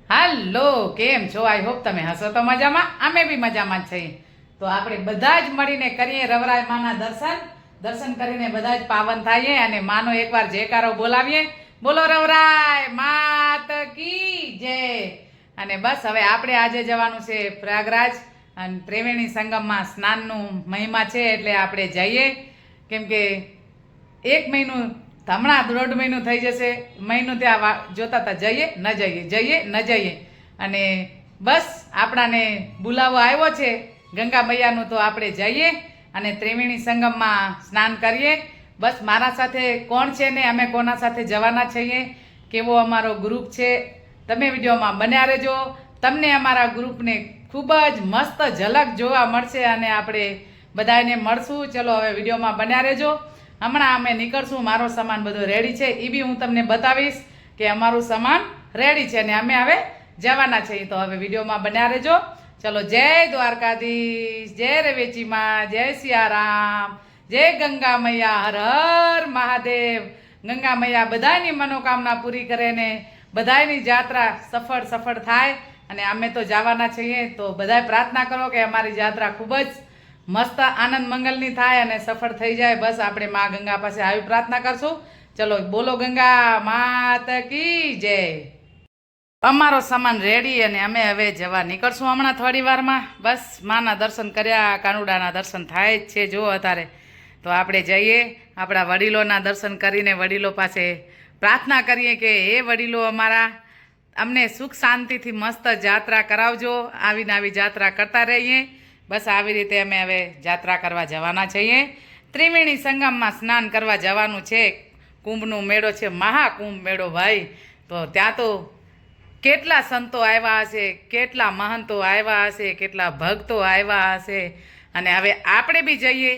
હાલો, કેમ છો? I hope તમે હસો તો મજામાં, અમે બી મજામાં જ છીએ. તો આપણે બધા જ મળીને કરીએ રવરાય માના દર્શન કરીને બધા જ પાવન થઈએ અને માનો એકવાર જયકારો બોલાવીએ. બોલો રવરાય માત કી જય. અને બસ હવે આપણે આજે જવાનું છે પ્રયાગરાજ અને ત્રિવેણી સંગમમાં સ્નાનનું મહિમા છે એટલે આપણે જઈએ. કેમ કે 1 મહિનું હમણાં 1.5 મહિનું થઈ જશે. મહિનું ત્યાં જોતા હતા જઈએ ન જઈએ અને બસ આપણાને બોલાવો આવ્યો છે ગંગા મૈયાનું, તો આપણે જઈએ અને ત્રિવેણી સંગમમાં સ્નાન કરીએ. બસ મારા સાથે કોણ છે ને અમે કોના સાથે જવાના છીએ, કેવો અમારો ગ્રુપ છે, તમે વિડીયોમાં બન્યા રહેજો. તમને અમારા ગ્રુપને ખૂબ જ મસ્ત ઝલક જોવા મળશે અને આપણે બધાને મળશું. ચલો હવે વિડીયોમાં બન્યા રહેજો. હમણાં અમે નીકળશું, મારો સામાન બધો રેડી છે, એ બી હું તમને બતાવીશ કે અમારું સામાન રેડી છે અને અમે હવે જવાના છીએ. તો હવે વિડીયોમાં બન્યા રહેજો. ચલો, જય દ્વારકાધીશ, જય રવેચીમાં, જય સિયારામ, જય ગંગા મૈયા, હર હર મહાદેવ. ગંગા મૈયા બધાની મનોકામના પૂરી કરે ને બધાની જાત્રા સફળ થાય અને અમે તો જવાના છીએ. તો બધાએ પ્રાર્થના કરો કે અમારી જાત્રા ખૂબ જ મસ્ત આનંદ મંગલની થાય અને સફળ થઈ જાય. બસ આપણે મા ગંગા પાસે આવી પ્રાર્થના કરશું. ચલો, બોલો ગંગા માત કી જય. અમારો સામાન રેડી અને અમે હવે જવા નીકળશું હમણાં થોડી વારમાં. બસ માના દર્શન કર્યા, કાનુડાના દર્શન થાય જ છે જો અત્યારે. તો આપણે જઈએ, આપણા વડીલોના દર્શન કરીને વડીલો પાસે પ્રાર્થના કરીએ કે હે વડીલો, અમારા અમને સુખ શાંતિથી મસ્ત જાત્રા કરાવજો, આવીને આવી જાત્રા કરતા રહીએ. બસ આવી રીતે અમે હવે જાત્રા કરવા જવાના છીએ. ત્રિવેણી સંગમમાં સ્નાન કરવા જવાનું છે. કુંભનો મેળો છે, મહાકુંભ મેળો ભાઈ. તો ત્યાં તો કેટલા સંતો આવ્યા હશે, કેટલા મહંતો આવ્યા હશે, કેટલા ભક્તો આવ્યા હશે અને હવે આપણે બી જઈએ.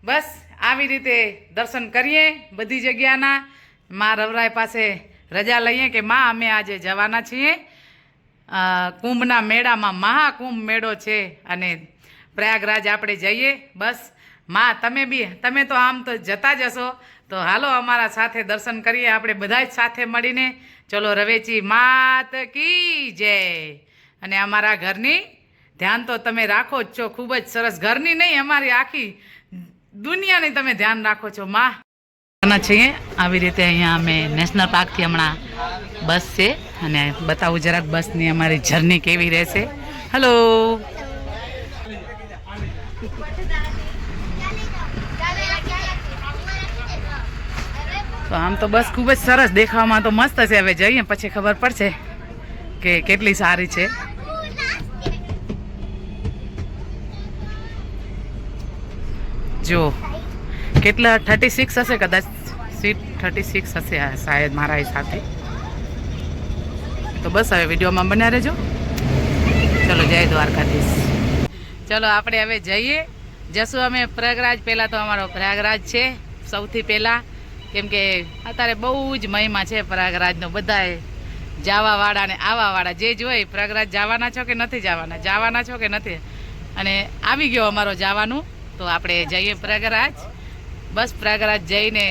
બસ આવી રીતે દર્શન કરીએ બધી જગ્યાના. મા રવરાય પાસે રજા લઈએ કે માં અમે આજે જવાના છીએ કુંભના મેળામાં. મહાકુંભ મેળો છે અને પ્રયાગરાજ આપણે જઈએ. બસ માં તમે તો આમ તો જતા જશો, તો હાલો અમારા સાથે દર્શન કરીએ આપણે બધા જ સાથે મળીને. ચલો, રવેચી માત કી જય. અને અમારા ઘરની ધ્યાન તો તમે રાખો જ છો, ખૂબ જ સરસ. ઘરની નહીં, અમારી આખી દુનિયાની તમે ધ્યાન રાખો છો માં. છીએ આવી રીતે અહીંયા અમે નેશનલ પાર્કથી હમણાં બસ છે અને બતાવું જરાક બસની અમારી જર્ની કેવી રહેશે. હલો, તો આમ તો બસ ખૂબ જ સરસ દેખાવામાં તો મસ્ત છે. હવે જઈએ પછી ખબર પડશે કે કેટલી સારી છે. જો કેટલા 36 હશે કદાચ, સીટ 36 હશે શાયદ મારા હિસાબથી. તો બસ હવે વિડીયોમાં બન્યા રહેજો. ચલો, જય દ્વારકાધીશ. ચલો આપણે હવે જશું અમે પ્રયાગરાજ. પહેલાં તો અમારો પ્રયાગરાજ છે સૌથી પહેલાં, કેમ કે અત્યારે બહુ જ મહિમા છે પ્રયાગરાજનો. બધાએ જવાવાળા ને આવાવાળા જે જોઈ પ્રયાગરાજ જવાના છો કે નથી જવાના છો કે નથી. અને આવી ગયો અમારો જવાનું. તો આપણે જઈએ પ્રયાગરાજ. બસ પ્રયાગરાજ જઈને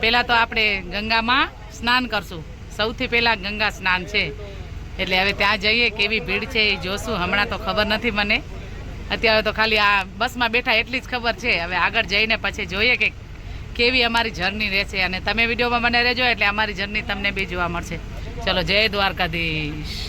પહેલાં તો આપણે ગંગામાં સ્નાન કરશું. સૌથી પહેલાં ગંગા સ્નાન છે એટલે હવે ત્યાં જઈએ. કેવી ભીડ છે એ જોશું. હમણાં તો ખબર નથી મને, અત્યારે તો ખાલી આ બસમાં બેઠા એટલી જ ખબર છે. હવે આગળ જઈને પછી જોઈએ કે કેવી અમારી જર્ની રહેશે અને તમે વિડીયોમાં બને રહેજો એટલે અમારી જર્ની તમને બી જોવા મળશે. ચલો, જય દ્વારકાધીશ.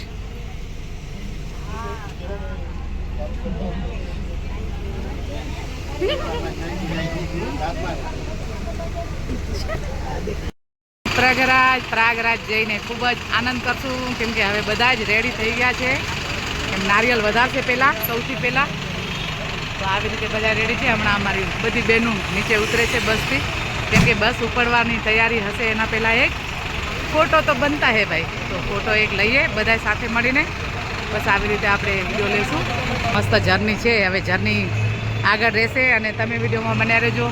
પ્રયાગરાજ જઈને ખૂબ જ આનંદ કરશું, કેમ કે હવે બધા જ રેડી થઈ ગયા છે. એમ નારિયેલ વધારશે પહેલાં, સૌથી પહેલાં. તો આવી રીતે બધા રેડી છે. હમણાં અમારી બધી બહેનો નીચે ઉતરે છે બસથી, કેમ કે બસ ઉપડવાની તૈયારી હશે એના પહેલાં એક ફોટો તો બનતા હે ભાઈ. તો ફોટો એક લઈએ બધા સાથે મળીને. બસ આવી રીતે આપણે વિડીયો લઈશું. મસ્ત જર્ની છે, હવે જર્ની આગળ રહેશે અને તમે વિડીયોમાં બન્યા રહેજો.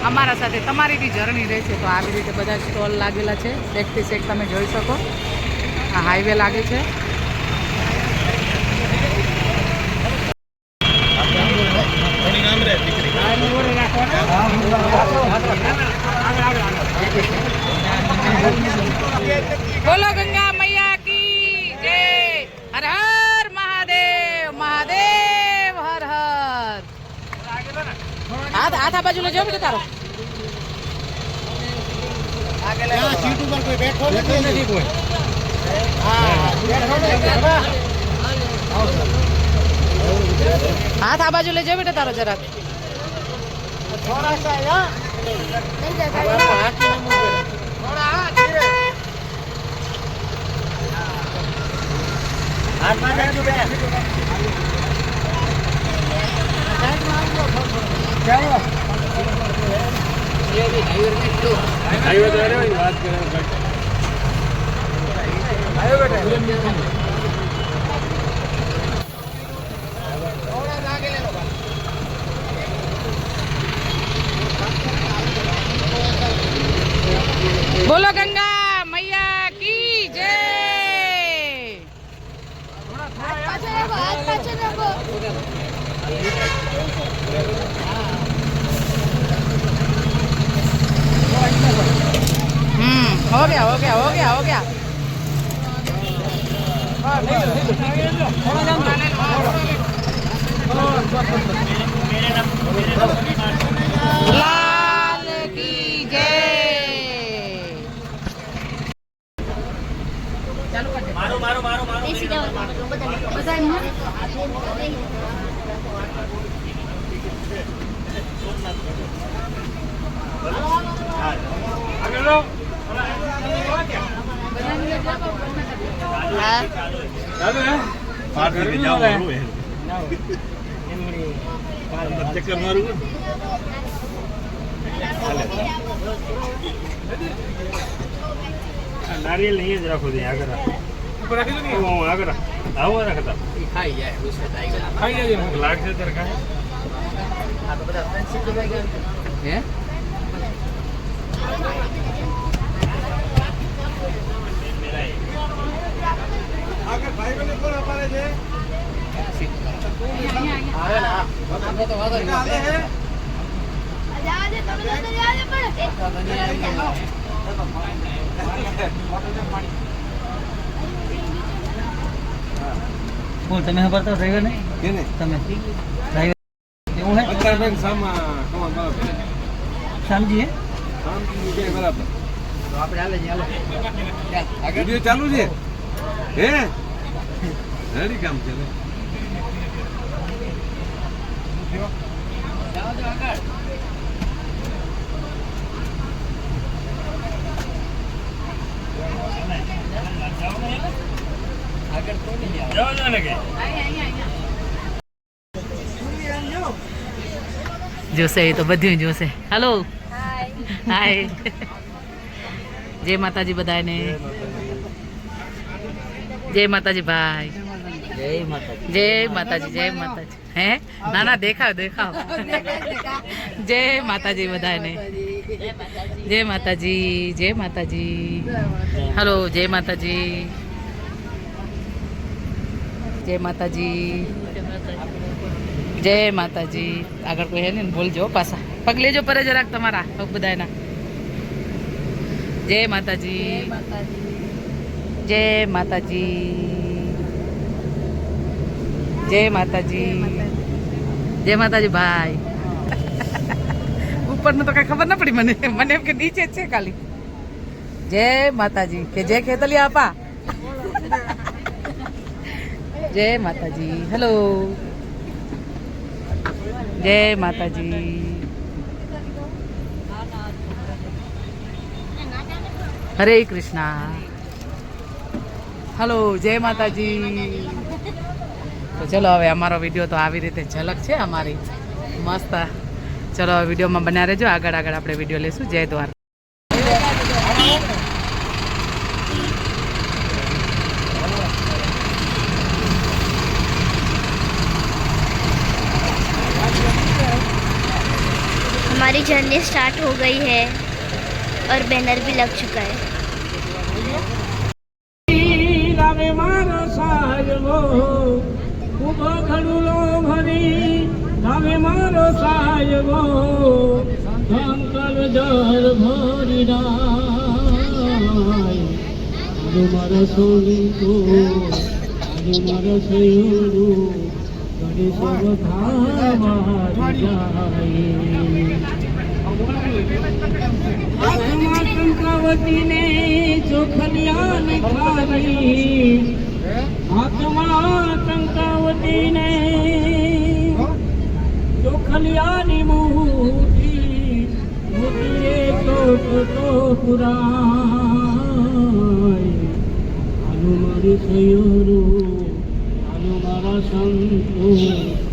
અમારા સાથે તમારી બી જર્ની રહેશે. તો આવી રીતે બધા સ્ટોલ લાગેલા છે, શેકથી શેક તમે જોઈ શકો. આ હાઈવે લાગે છે. બોલો ગંગા મૈયા કી જય. હાથ આ બાજુ લેજો બેટા તારો. સીટ ઉપર કોઈ બેઠો નથી કોઈ. હાથ આ બાજુ લેજો બેટા તારો જરાક. થોડા સા યા હાથમાં લેજો બેન. ચાલો આવ્યો તો રે વાત કરે આવ્યો બેટા. બોલો ગંગા મૈયા કી જય. हो गया हो गया हो गया हो गया. लाल की जय. મારો મારો મારો મારો આગળ લો. હા ચાલુ હે પાટ લઈ જાઓ બોલું હે ચક્કર મારું ચાલે નારિયેલ નહીં જ રાખો દે આગળ ઉપર રાખી દો ને આગળ આવો રાખતા ખાઈ જાય ઉસે ખાઈ જાય લાગશે ત્યારે ખાય આ તો બધા ફ્રેન્ડશિપ લગાઈ ગયા હે આગળ ભાઈ બને કોણ અપારે છે આવે ના આપણે તો વાદળ આવે હે આજા તમે તો જાજે કોણ તમે ખબર તો ડ્રાઈવર નહીં કેને તમે ડ્રાઈવર એવું હે અત્યારે બેન સામા કમાન બરાબર સમજી હે સામજી બે બરાબર તો આપણે હાલે ચાલો આગળ વિડિયો ચાલુ છે હે રેડી કામ છે જાઓ તો આગળ આગળ કોને જાઓ જાઓ ને કે જોશે એ તો બધું જોશે. હેલો હાય જય માતાજી બધાને. જય માતાજી ભાઈ. જય માતાજી જય માતાજી જય માતાજી. હે ના ના દેખાવ દેખાવ. જય માતાજી બધાને. જય માતાજી જય માતાજી. હેલો જય માતાજી જય માતાજી જય માતાજી. આગળ કોઈ હે ને બોલજો પાછા પગ લેજો પરે જરાક તમારા પગ બધાના. જય માતાજી જય માતાજી જય માતાજી જય માતાજી ભાઈ. ઉપરનું તો કઈ ખબર ના પડી મને મને એમ કે નીચે જ છે ખાલી. જય માતાજી કે જય ખેતલિયા આપા. જય માતાજી. હેલો જય માતાજી. હરે કૃષ્ણ. હલો જય માતાજી. તો ચલો હવે અમારો વિડીયો તો આવી રીતે ઝલક છે અમારી મસ્ત. ચલો હવે વિડીયોમાં બન્યા રહેજો. આગળ આગળ આપણે વિડીયો લઈશું. જય દ્વારકા. हमारी जर्नी स्टार्ट हो गई है और बैनर भी लग चुका है. રામે મારો સાજવો ઉભો ખડુલો ભરી રામે મારો સાજવો સંકલ જળ ભરી રાજુ મારો સોની તો રાજુ મારો સયોડું ગણેશ વધાવા જાય હાથમાં કંકાવતીને ચોખલિયાની ખારી હાથમાં કંકાવતીને ચોખલિયાની મુઠી મુઠીએ ચોખતો પુરાય આનું મારી સયોરું આનું મારા સંતો